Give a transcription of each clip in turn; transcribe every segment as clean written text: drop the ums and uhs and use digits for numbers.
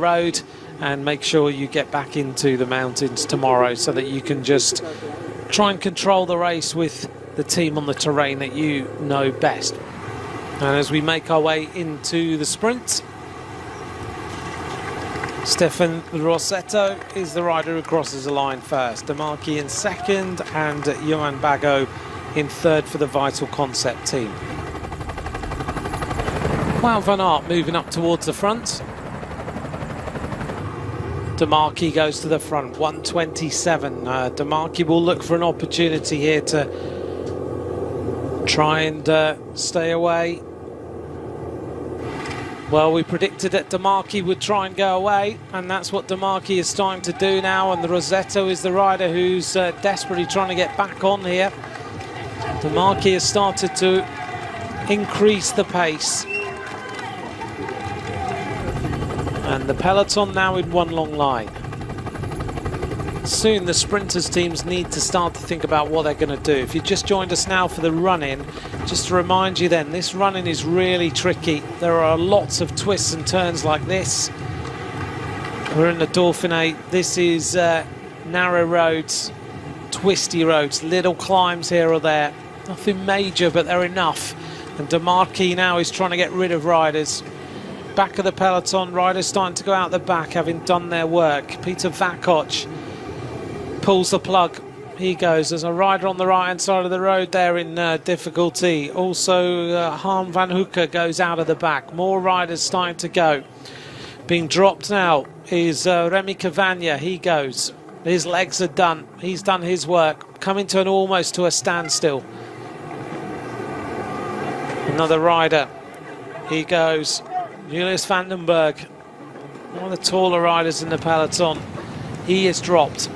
road, and make sure you get back into the mountains tomorrow so that you can just try and control the race with the team on the terrain that you know best. And as we make our way into the sprint, Stefan Rossetto is the rider who crosses the line first. Demarchi in second and Johan Bago in third for the Vital Concept team. Wout van Aert moving up towards the front. Demarchi goes to the front, 1:27. Demarchi will look for an opportunity here to try and stay away. Well, we predicted that Demarchi would try and go away, and that's what Demarchi is starting to do now, and the Rossetto is the rider who's desperately trying to get back on here. Demarchi has started to increase the pace. And the peloton now in one long line. Soon the sprinters teams need to start to think about what they're going to do. If you just joined us now for the run-in, just to remind you then, this run-in is really tricky. There are lots of twists and turns like this. We're in the Dauphiné. This is narrow roads, twisty roads, little climbs here or there. Nothing major, but they're enough. And Demarchi now is trying to get rid of riders. Back of the peloton, riders starting to go out the back, having done their work. Peter Vakoch pulls the plug. He goes. There's a rider on the right-hand side of the road there in difficulty. Also, Harm van Hoeken goes out of the back. More riders starting to go. Being dropped now is Remy Cavagna. He goes. His legs are done. He's done his work. Coming to almost to a standstill. Another rider. He goes. Julius Vandenberg, one of the taller riders in the peloton. He is dropped.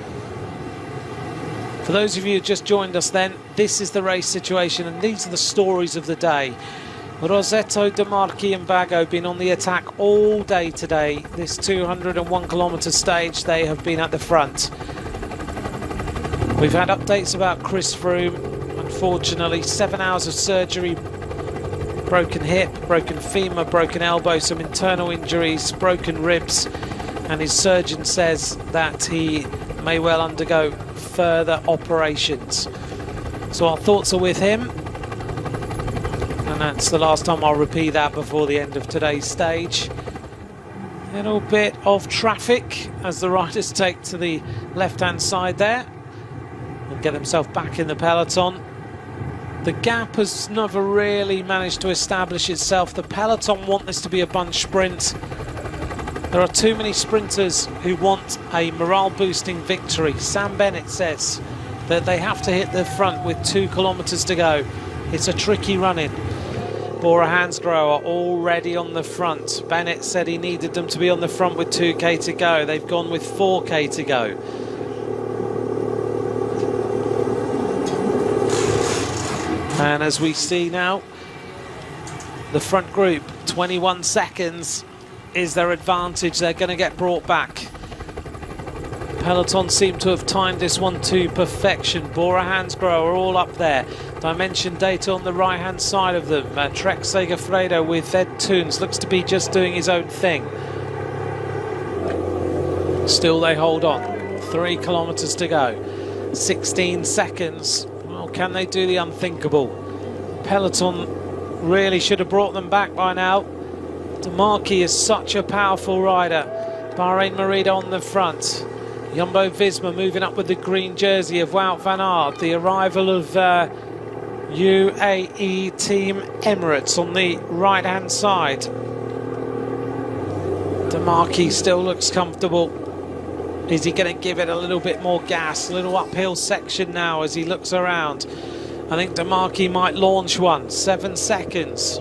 For those of you who just joined us then, this is the race situation and these are the stories of the day. Rossetto, Demarchi and Bago been on the attack all day today. This 201 kilometre stage, they have been at the front. We've had updates about Chris Froome. Unfortunately, 7 hours of surgery. Broken hip, broken femur, broken elbow, some internal injuries, broken ribs, and his surgeon says that he may well undergo further operations. So our thoughts are with him, and that's the last time I'll repeat that before the end of today's stage. A little bit of traffic as the riders take to the left-hand side there and get themselves back in the peloton. The gap has never really managed to establish itself. The peloton want this to be a bunch sprint. There are too many sprinters who want a morale-boosting victory. Sam Bennett says that they have to hit the front with 2 kilometres to go. It's a tricky run-in. Bora Hansgrohe already on the front. Bennett said he needed them to be on the front with 2k to go. They've gone with 4k to go. And as we see now, the front group, 21 seconds is their advantage. They're going to get brought back. Peloton seem to have timed this one to perfection. Bora Hansgrohe are all up there. Dimension data on the right-hand side of them. Trek Segafredo with Ed Toons looks to be just doing his own thing. Still they hold on. 3 kilometres to go. 16 seconds. Can they do the unthinkable? Peloton really should have brought them back by now. Demarchi is such a powerful rider. Bahrain Merida on the front. Jumbo-Visma moving up with the green jersey of Wout van Aert. The arrival of UAE Team Emirates on the right-hand side. Demarchi still looks comfortable. Is he going to give it a little bit more gas? A little uphill section now as he looks around. I think Demarchi might launch one. 7 seconds.